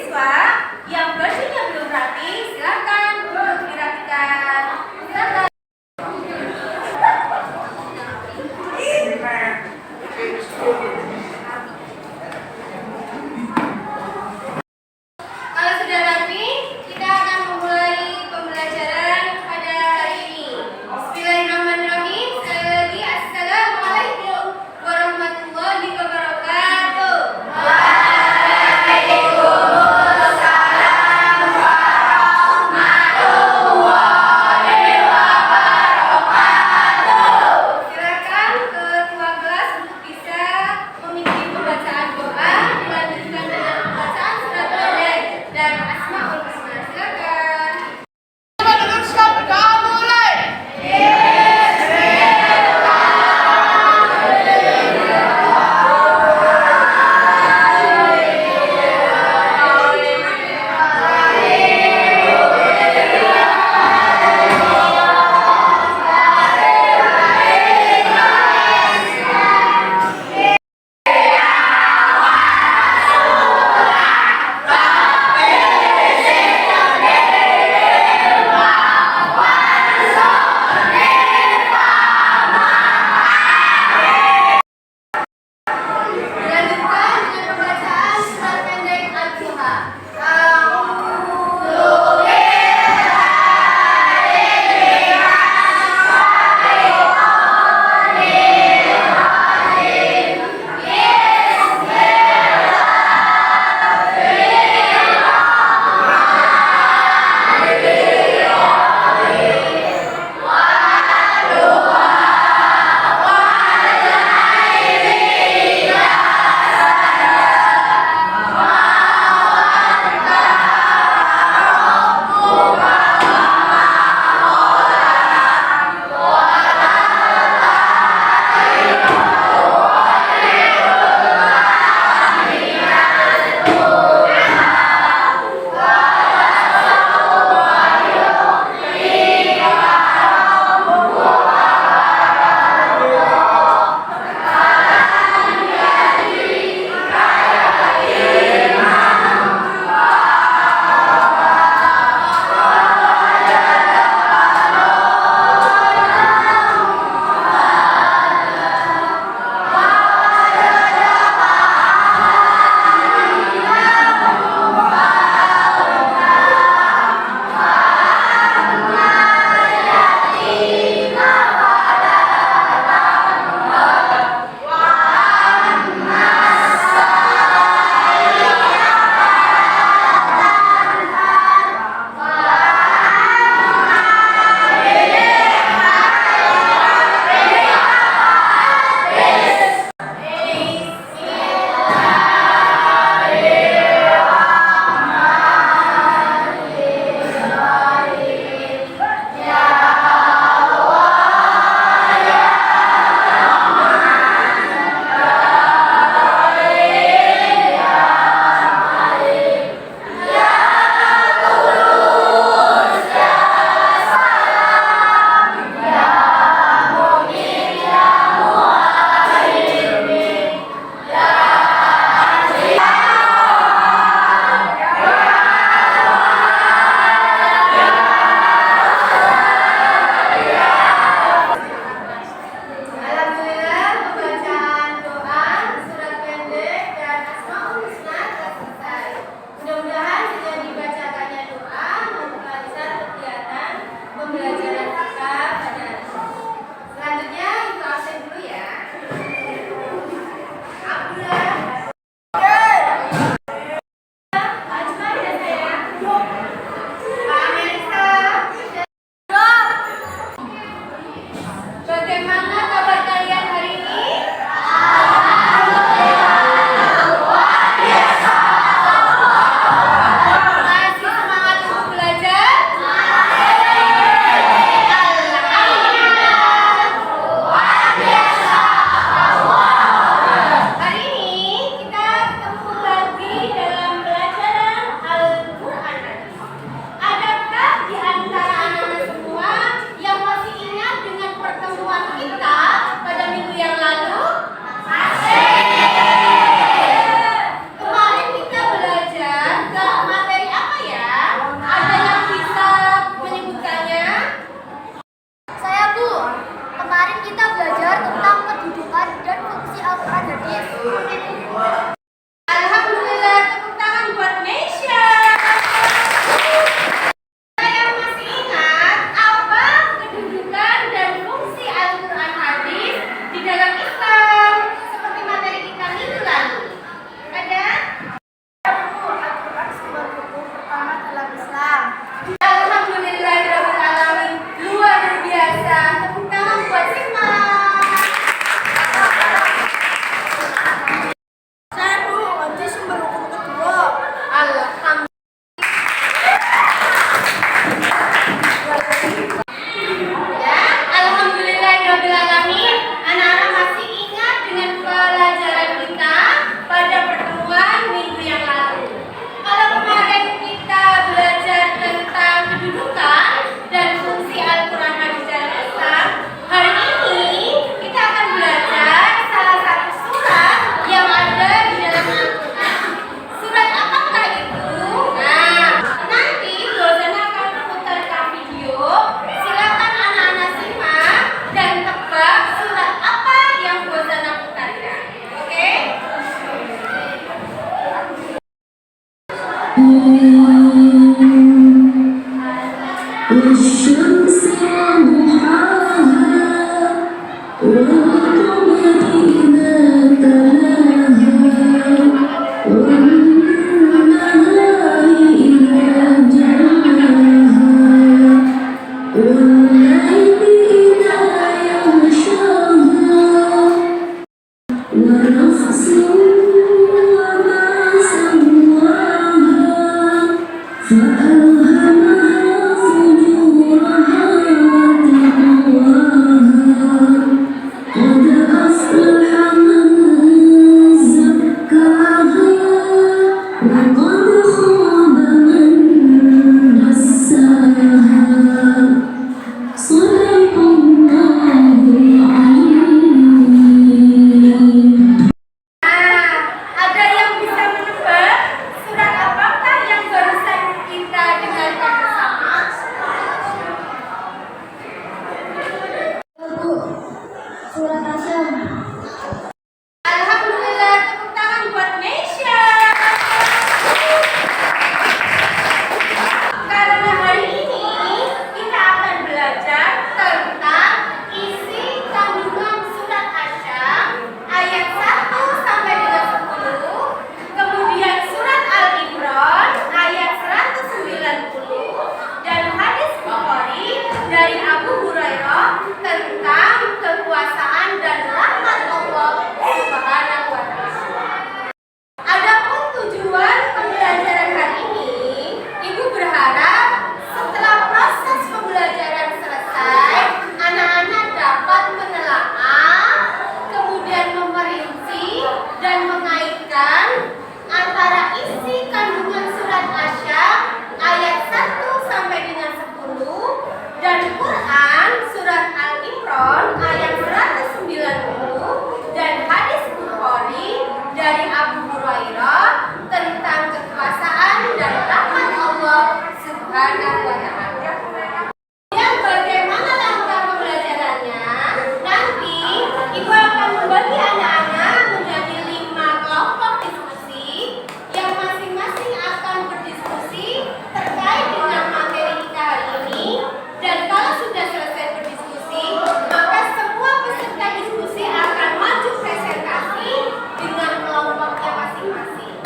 siswa yang bajunya belum rapi, silakan untuk dirapikan. Silakan. Kalau sudah rapi, kita akan memulai pembelajaran pada hari ini. Bismillahirrahmanirrahim. Sekali lagi, Assalamualaikum warahmatullahi wabarakatuh. Silakan ketua kelas untuk bisa memimpin pembacaan doa, dilanjutkan dengan pembacaan surat Al-Baqarah dan Asmaul Husna. Silakan. Dengan siap berdoa mulai. Dilanjutkan dengan pembacaan surat pendek Al-Duha. والشمس وضحاها والقمر إذا تلاها والنهار إذا جلاها والليل إذا يغشاها ونفس وما سواها فألهمها فجورها وتقواها قد أفلح من زكاها وقد خاب من دساها صدق الله العظيم. Ada yang bisa menebak surat apakah yang barusan kita dengarkan bersama? Surat Asyam. Alhamdulillah, tepuk tangan buat Nesya. Karena hari ini kita akan belajar tentang isi kandungan surat Asyam ayat 1 sampai dengan 10, kemudian surat Al-Imran ayat 190 dan hadis Bukhari dari Abu Hurairah tentang kekuasaan dan rahmat Allah Subhanahu wa taala. Adapun tujuan pembelajaran hari ini, Ibu berharap setelah proses pembelajaran selesai, anak-anak dapat menelaah, kemudian memperinci dan mengaitkan antara isi kandungan surat Asyam ayat 1 sampai dengan 10 dan Quran surat Al-Imran ayat 190 dan hadis Bukhari dari Abu Hurairah tentang kekuasaan dan rahmat Allah Subhanahu wa taala. Yang bagaimana langkah pembelajarannya? Nanti Ibu akan membagi anak-anak menjadi 5 kelompok diskusi yang masing-masing akan berdiskusi terkait dengan materi kita hari ini. Dan kalau sudah selesai berdiskusi, maka semua peserta diskusi akan maju presentasi dengan kelompoknya masing-masing.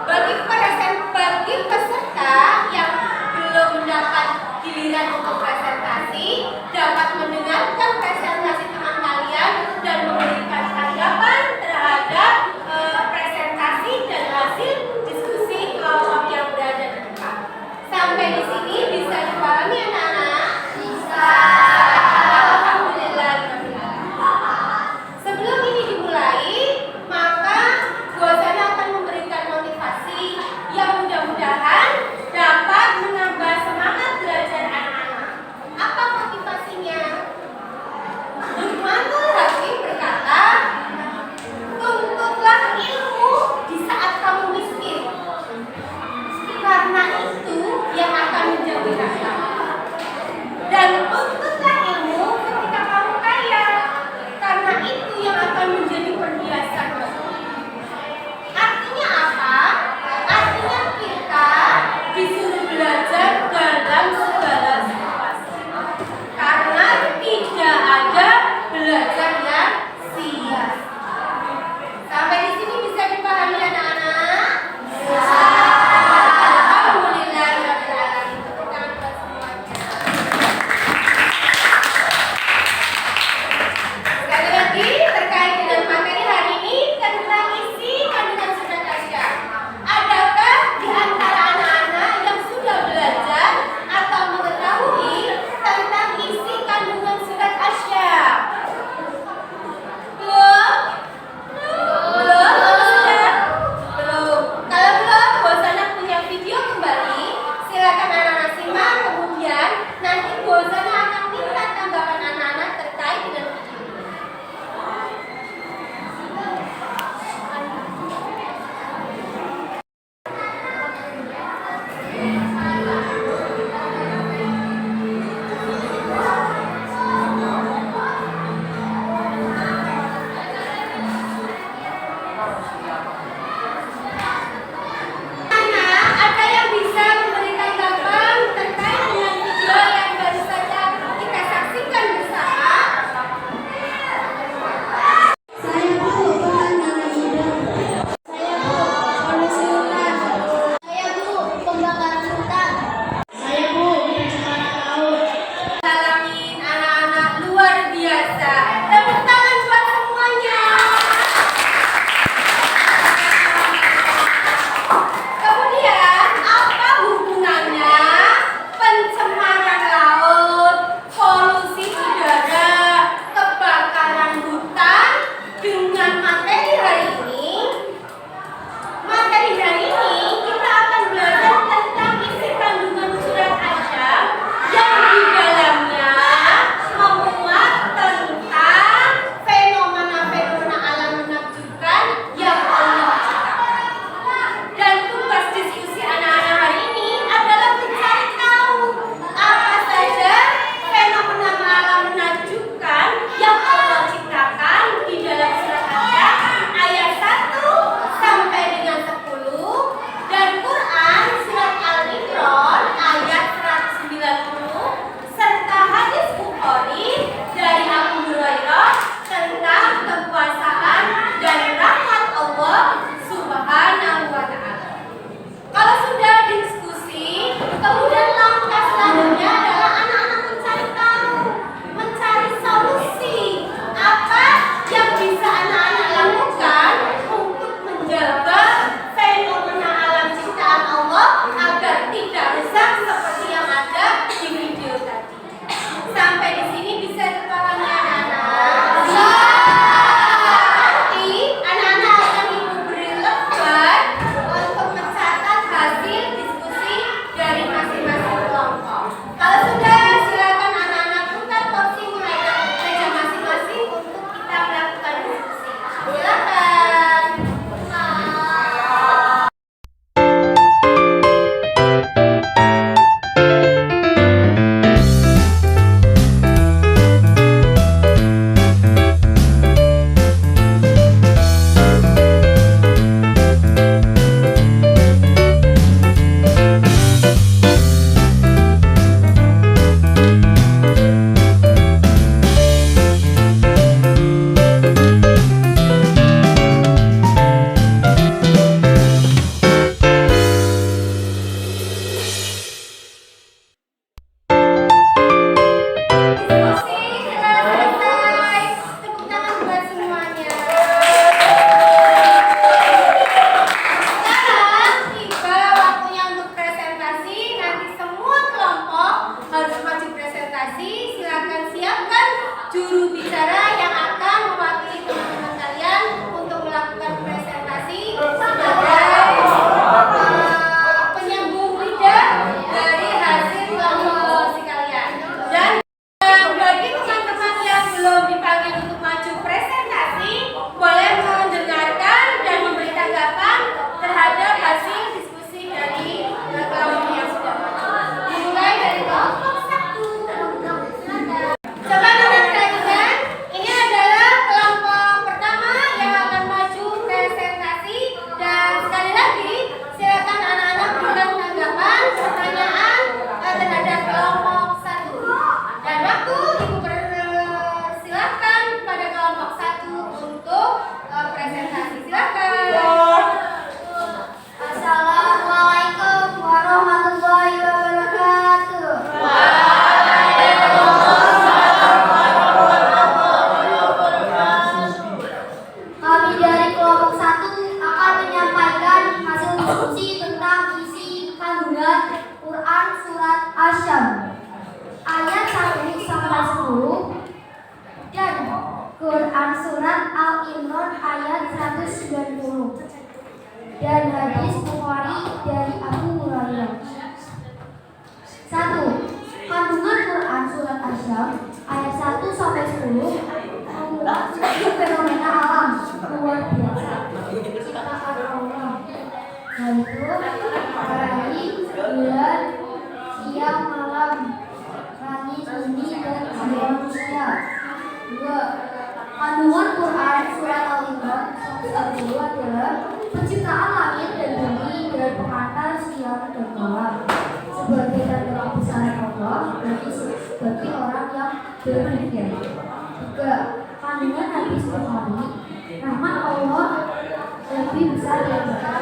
Bagi peserta yang belum mendapatkan kebakaran hutan. Ayo Bu, kita sekarang laut. Salamin anak-anak luar biasa. Tepuk tangan buat semuanya. Kemudian, apa hubungannya pencemaran laut, polusi udara, kebakaran hutan dengan materi hari ini? Materi hari ini kita akan belajar tentang isi kandungan surat Asyam yang di dalamnya memuat tentang fenomena-fenomena alam menakjubkan yang Allah ciptakan. Dan tugas diskusi anak-anak hari ini adalah mencari tahu apa saja fenomena alam menakjubkan yang Allah ciptakan di dalam surat Asyam ayat 1 sampai dengan 10 dan Quran surat Al-Imran ayat 190 serta hadis Bukhari dari Abu Hurairah tentang kekuasaan dan rahmat Allah Subhanahu wa Ta'ala. Kalau sudah diskusi, kemudian langkah selanjutnya adalah anak-anak mencari tahu, mencari solusi apa yang bisa anak-anak lakukan untuk menjaga fenomena alam ciptaan Allah agar tidak rusak seperti yang ada di video tadi. Sampai di sini bisa dipahami anak-anak? Nanti anak-anak akan ibu beri lembar untuk mencatat hasil diskusi dari masing-masing kelompok. Kalau sudah, silakan anak-anak putar kursi mulai dari meja masing-masing untuk kita melakukan diskusi. Silakan. Diskusi sudah selesai. Tepuk tangan buat semuanya. Sekarang tiba waktunya untuk presentasi. Nanti semua kelompok harus maju presentasi. Silakan siapkan juru bicara yang akan mewakili teman-teman kalian untuk melakukan presentasi sebagai penyambung lidah dari hasil kelompok kalian. Dan bagi teman-teman yang belum dipanggil untuk maju presentasi, boleh mendengarkan dan memberi tanggapan terhadap hasil diskusi dari kelompok yang sudah maju. Dimulai dari kelompok 1. Coba anak kalian, ini adalah kelompok pertama yang akan maju presentasi. Dan sekali lagi, silakan anak-anak berikan tanggapan, pertanyaan terhadap kelompok 1. Dan waktu ibu persilahkan pada kelompok 1 untuk presentasi. Silakan. Assalamualaikum warahmatullahi wabarakatuh. Kami dari kelompok 1 akan menyampaikan hasil diskusi tentang isi kandungan Quran surat Asyam ayat 1 sampai 10 dan Quran surat Al-Imran ayat 190 dan hadis Bukhari dari Abu Hurairah. 1. Kandungan Quran surat Asyam ayat 1 sampai 10 memuat fenomena alam luar biasa ciptaan Allah, yaitu matahari, bulan, siang, malam, langit, bumi, dan jiwa manusia. 2. Kandungan Quran surat Al-Imran 110 adalah penciptaan langit dan bumi dan pengantar siang dan malam sebagai tanda kebesaran Allah bagi orang yang berpikir. 3. Kandungan hadis Bukhari, rahmat Allah lebih besar daripada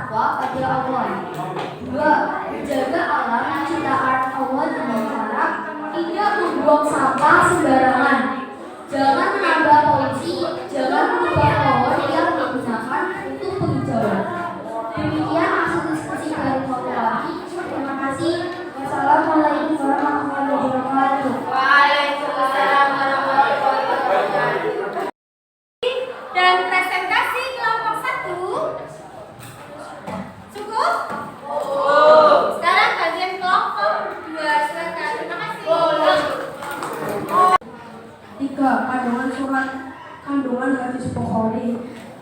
bertakwa pada Allah. 2. Menjaga alam dan ciptaan Allah dengan cara tidak membuang sampah sembarangan. Jangan menambah polusi, jangan mengubah pohon yang digunakan untuk penghijauan. Demikian hasil diskusi dari Motivasi. Terima kasih. Wassalamualaikum warahmatullahi wabarakatuh. Waalaikumsalam warahmatullahi wabarakatuh. Dan presentasi kelompok 1 cukup? Sekarang bagian kelompok 2. Silakan. Terima kasih. 3. Kandungan hadis Bukhari.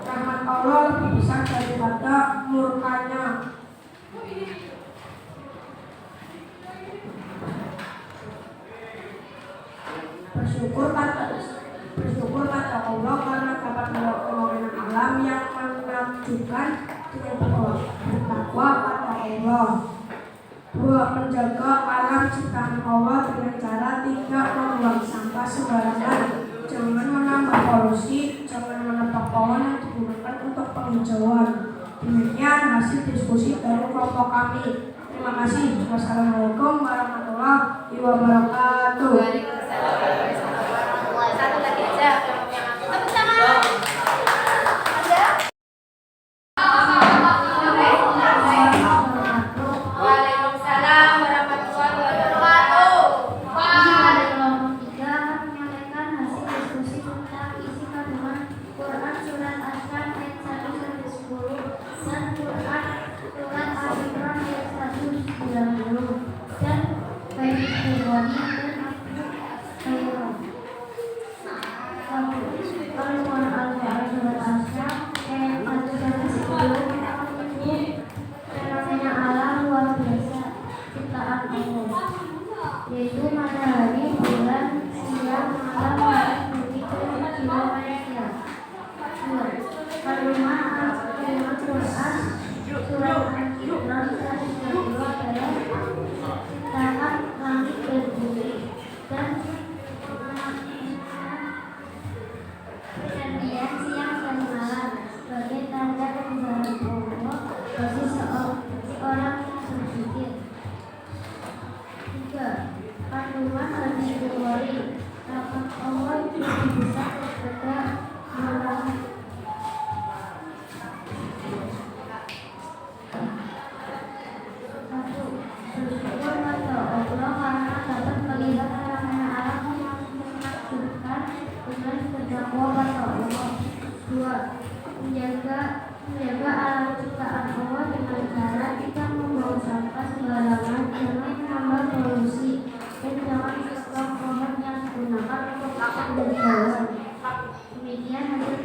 Rahmat Allah lebih besar daripada murkanya. Bersyukur pada Allah karena dapat melihat fenomena alam yang menakjubkan dengan bertakwa pada Allah. 2. Menjaga alam ciptaan Allah dengan cara tidak membuang sampah sembarangan. Jangan menambah polusi, jangan menebang pohon yang digunakan untuk penghijauan. Demikian hasil diskusi dari kelompok kami. Terima kasih. Wassalamualaikum warahmatullahi wabarakatuh. Satu lagi aja kelompok yang aku. Tepuk tangan. Ada? Waalaikumsalam warahmatullahi wabarakatuh. Pada kelompok 3 akan menyampaikan hasil diskusi tentang isi kandungan Quran Surat Asy-Syams ayat 1-10 dan Quran Surat Al-Imran ayat 190 dan baik Ikhwani dan Al-Khairat. 1. Al-Quran Surat Asy-Syams ayat 1-10 fenomena alam luar biasa ciptaan Allah, yaitu matahari, bulan, siang, malam, dan bumi dan jiwa manusia. 2. Kandungan Al-Quran Surat Al-Imran adalah ciptaan langit dan bumi dan pergantian siang dan malam sebagai tanda kebesaran Allah bagi seorang yang berpikir. 3. Kandungan hadis Bukhari. Rahmat Allah lebih besar daripada murkanya. 1. Bersyukur pada Allah karena dapat melihat fenomena alam yang menakjubkan dengan bertakwa pada Allah. 2. Menjaga alam ciptaan Allah dengan cara tidak membuang sampah sembarangan, jangan menambah polusi, dan jangan menebang pohon yang digunakan untuk penghijauan. Demikian hasil